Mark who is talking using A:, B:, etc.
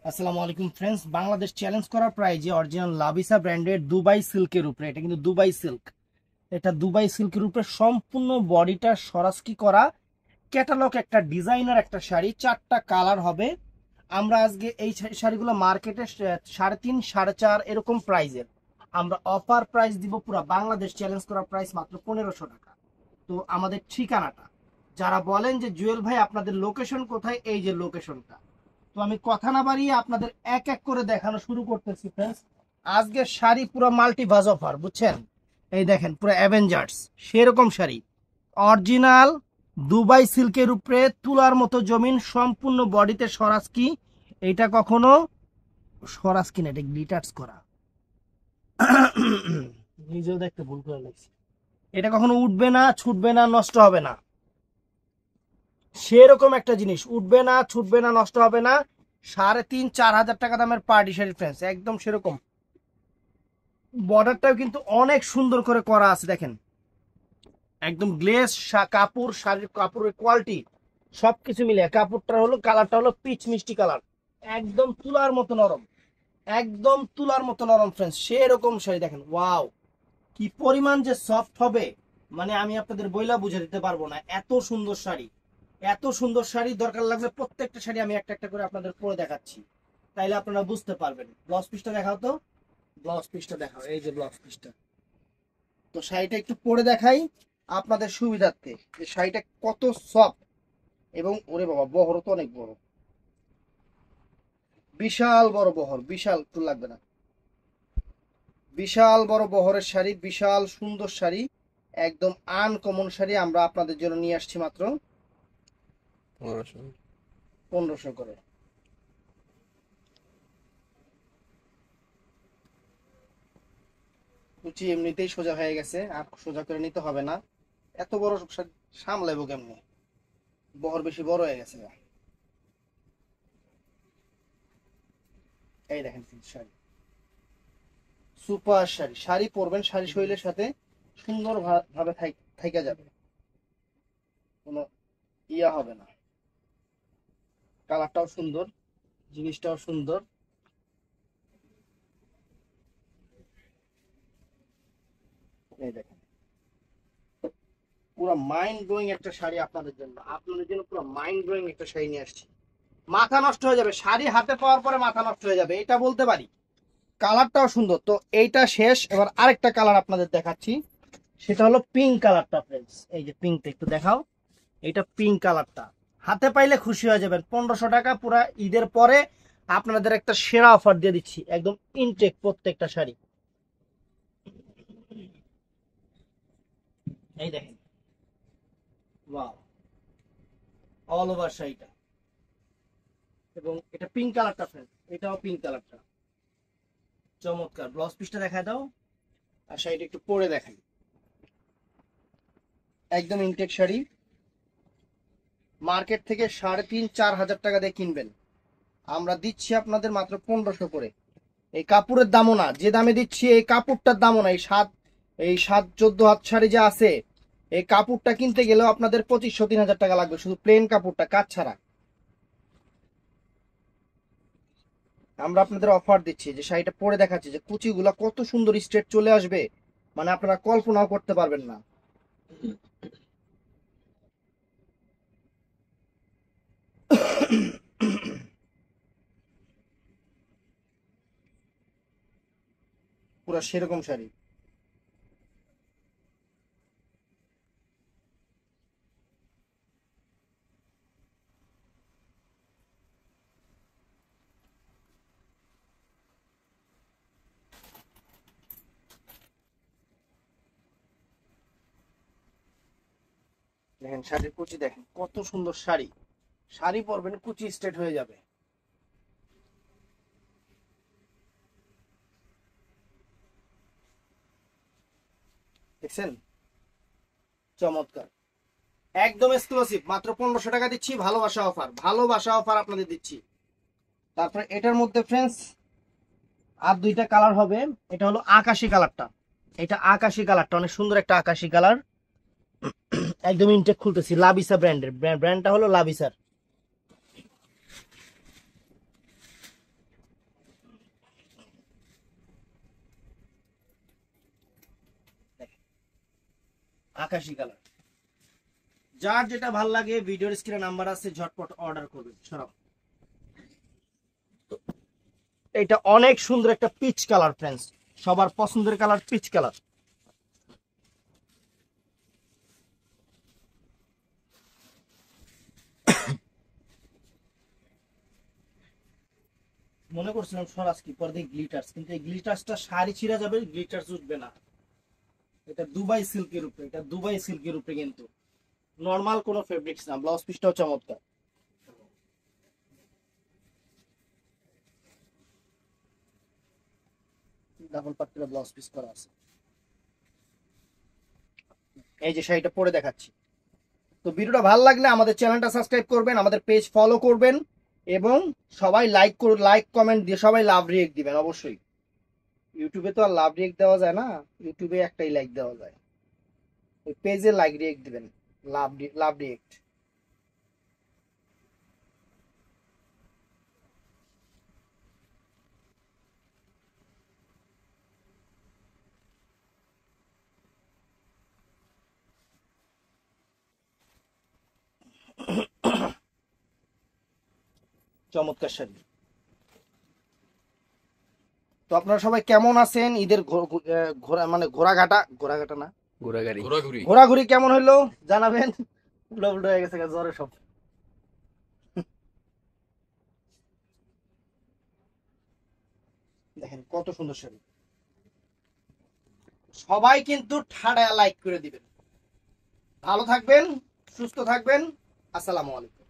A: আসসালামু আলাইকুম friends, Bangladesh challenge করা প্রাইজে অরিজিনাল লাভিসা ব্র্যান্ডের দুবাই সিল্কের উপরে, এটা কিন্তু দুবাই সিল্ক, এটা দুবাই সিল্কের উপরে সম্পূর্ণ বডিটা সরাসরি করা ক্যাটালগ একটা ডিজাইনার একটা শাড়ি, 4টা কালার হবে। আমরা আজকে এই শাড়িগুলো মার্কেটে 3.5 4.5 এরকম প্রাইজের, আমরা অফার প্রাইস দিব পুরো বাংলাদেশ চ্যালেঞ্জ করা প্রাইস মাত্র 1500 টাকা। তো আমাদের ঠিকানাটা, যারা বলেন যে জুয়েল ভাই আপনাদের লোকেশন কোথায়, এই যে লোকেশনটা। তো আমি কথা না বাড়িয়ে আপনাদের এক এক করে দেখানো শুরু করতেছি ফ্রেন্ডস। আজকে শাড়ি পুরো মাল্টিভাজ অফার, বুঝছেন? এই দেখেন পুরো অ্যাভেঞ্জার্স সেরকম শাড়ি, অরিজিনাল দুবাই সিল্কের উপরে তুলার মতো জমিন, সম্পূর্ণ বডিতে সরাস কি, এটা কখনো সরাস কিনা, এটা গ্লিটার্স করা, নিজেও দেখতে ভুল করে লাগছে। এটা কখনো উঠবে না, ছুটবে না, নষ্ট হবে না, সেরকম একটা জিনিস, উঠবে না, ছুটবে না, নষ্ট হবে না। 3.5 4 হাজার টাকা দামের পার্টি শাড়ি ফ্রেন্ডস, একদম সেরকম। বর্ডারটাও কিন্তু অনেক সুন্দর করে করা আছে, দেখেন একদম গ্লেজ কাপড়, শাড়ির কাপড়ের কোয়ালিটি সবকিছু মিলে কাপড়টা হলো, কালারটা হলো পিচ মিষ্টি কালার, একদম তুলার মতো নরম, একদম তুলার মতো নরম ফ্রেন্ডস, সেরকম শাড়ি দেখেন। ওয়াও, কি পরিমাণ যে সফট হবে, মানে আমি আপনাদের বইলা বুঝে দিতে পারবো না, এত সুন্দর শাড়ি, এত সুন্দর শাড়ি। দরকার লাগলে প্রত্যেকটা শাড়ি আমি একটা একটা করে আপনাদের পরে দেখাচ্ছি, তাইলে আপনারা বুঝতে পারবেন। ব্লাউজ পিসটা দেখাও তো, ব্লাউজ পিসটা দেখাও, এই যে ব্লাউজ পিসটা। তো শাড়িটা একটু পরে দেখাই আপনাদের সুবিধার্থে, যে শাড়িটা কত সফট, এবং ওরে বাবা বহর তো অনেক বড়, বিশাল বড় বহর, বিশাল একটু লাগবে না, বিশাল বড় বহরের শাড়ি, বিশাল সুন্দর শাড়ি, একদম আনকমন শাড়ি আমরা আপনাদের জন্য নিয়ে আসছি মাত্র 1500 করে। কুচি এমনিতেই সোজা হয়ে গেছে, আর সোজা করে নিতে হবে না, এত বড় সামলাইবো কেমনি, বহর বেশি বড় হয়ে গেছে। এই দেখেন শাড়ি, সুপার শাড়ি, শাড়ি পরবেন শাড়ি শরীরের সাথে সুন্দর ভাবে থাইকা যাবে, কোনো ইয়া হবে না। কালারটাও সুন্দর, জিনিসটাও সুন্দর। এই দেখেন পুরো মাইন্ড ব্লোয়িং একটা শাড়ি আপনাদের জন্য পুরো মাইন্ড ব্লোয়িং একটা শাড়ি নিয়ে আসছি। মাথা নষ্ট হয়ে যাবে, শাড়ি হাতে পাওয়ার পরে মাথা নষ্ট হয়ে যাবে, এটা বলতে পারি। কালারটাও সুন্দর। তো এইটা শেষ, এবার আরেকটা কালার আপনাদের দেখাচ্ছি, সেটা হলো পিঙ্ক কালারটা ফ্রেন্ডস। এই যে পিঙ্কটা একটু দেখাও, এটা পিঙ্ক কালারটা হাতে পাইলে খুশি হয়ে যাবেন। 1500 টাকা পুরা ঈদের পরে আপনাদের একটা সেরা অফার দিয়ে দিচ্ছি, একদম ইনটেক প্রত্যেকটা শাড়ি। এই দেখেন, ওয়াও, অল ওভার শাড়িটা, এবং এটা পিঙ্ক কালারটা ফ্রেন্ড, এটাও পিঙ্ক কালারটা চমৎকার। ব্লাউজ পিসটা দেখায় দাও, আর শাড়িটা একটু পরে দেখাই, একদম ইনটেক শাড়ি, মার্কেট থেকে 3.5 4 হাজার টাকা দিয়ে কিনবেন, আমরা দিচ্ছি আপনাদের মাত্র 1500 করে। এই কাপড়ের দামও না, যে দামে দিচ্ছি এই কাপড়টার দামও না, এই 7 14 হাত শাড়ি যে আছে, এই কাপড়টা কিনতে গেলেও আপনাদের 2500 3000 টাকা লাগবে, শুধু প্লেন কাপড়টা কাজ ছাড়া। আমরা আপনাদের অফার দিচ্ছি, যে শাড়িটা পরে দেখাচ্ছি, যে কুচিগুলা কত সুন্দর স্ট্রেট চলে আসবে, মানে আপনারা কল্পনাও করতে পারবেন না। পুরো সেরকম শাড়ি, দেখেন শাড়ির কুচি দেখেন কত সুন্দর শাড়ি, শাড়ি পরবেন কুচি স্ট্রেট হয়ে যাবে, দেখছেন? চমৎকার, একদম এক্সক্লুসিভ, মাত্র 1500 টাকা দিচ্ছি, ভালোবাসা অফার, ভালোবাসা অফার আপনাদের দিচ্ছি। তারপরে এটার মধ্যে ফ্রেন্ডস আর দুইটা কালার হবে, এটা হলো আকাশি কালারটা, এটা আকাশি কালারটা অনেক সুন্দর একটা আকাশি কালার, একদম ইনটেক খুলতেছি, লাবিসা ব্র্যান্ডের, ব্র্যান্ডটা হলো লাবিসার। আকাশি কালার। যার যেটা ভাল লাগে ভিডিওর স্ক্রিনে নাম্বার আছে, ঝটপট অর্ডার করবেন। সরাব, এটা অনেক সুন্দর একটা পিচ কালার ফ্রেন্ডস, সবার পছন্দের কালার পিচ কালার। মনে করছিলাম সরাস কি পরে দেখি গ্লিটার্স, কিন্তু এই গ্লিটার্সটা শাড়ি ছিঁড়া যাবে, গ্লিটার্স উঠবে না। এটা দুবাই সিল্কের উপরে, এটা দুবাই সিল্কের উপরে, কিন্তু নরমাল কোনো ফেব্রিক্স না। ব্লাউজ পিসটাও চমৎকার। ডাবল পাট্টির ব্লাউজ পিস করা আছে। এই যে শাড়িটা পরে দেখাচ্ছি। তো ভিডিওটা ভালো লাগলে আমাদের চ্যানেলটা সাবস্ক্রাইব করবেন, আমাদের পেজ ফলো করবেন, এবং সবাই লাইক কমেন্ট দিয়ে সবাই লাভ রিয়েক্ট দিবেন অবশ্যই। ইউটিউবে তো আর লাভ রিয়েক্ট দেওয়া যায় না, ইউটিউবে একটাই লাইক দেওয়া যায়, ওই পেজে লাইক রিয়েক্ট দিবেন, লাভ রিয়েক্ট। চমৎকার শাড়ি। তো আপনারা সবাই কেমন আছেন? ঈদের ঘোরা মানে ঘোরাঘাটা না, ঘোরাঘুরি কেমন হইলো জানাবেন। উল্টো উল্টো হয়ে গেছে জ্বরে সব। দেখেন কত সুন্দর শাড়ি। সবাই কিন্তু ঠাড়া লাইক করে দিবেন। ভালো থাকবেন, সুস্থ থাকবেন। আসসালামু আলাইকুম।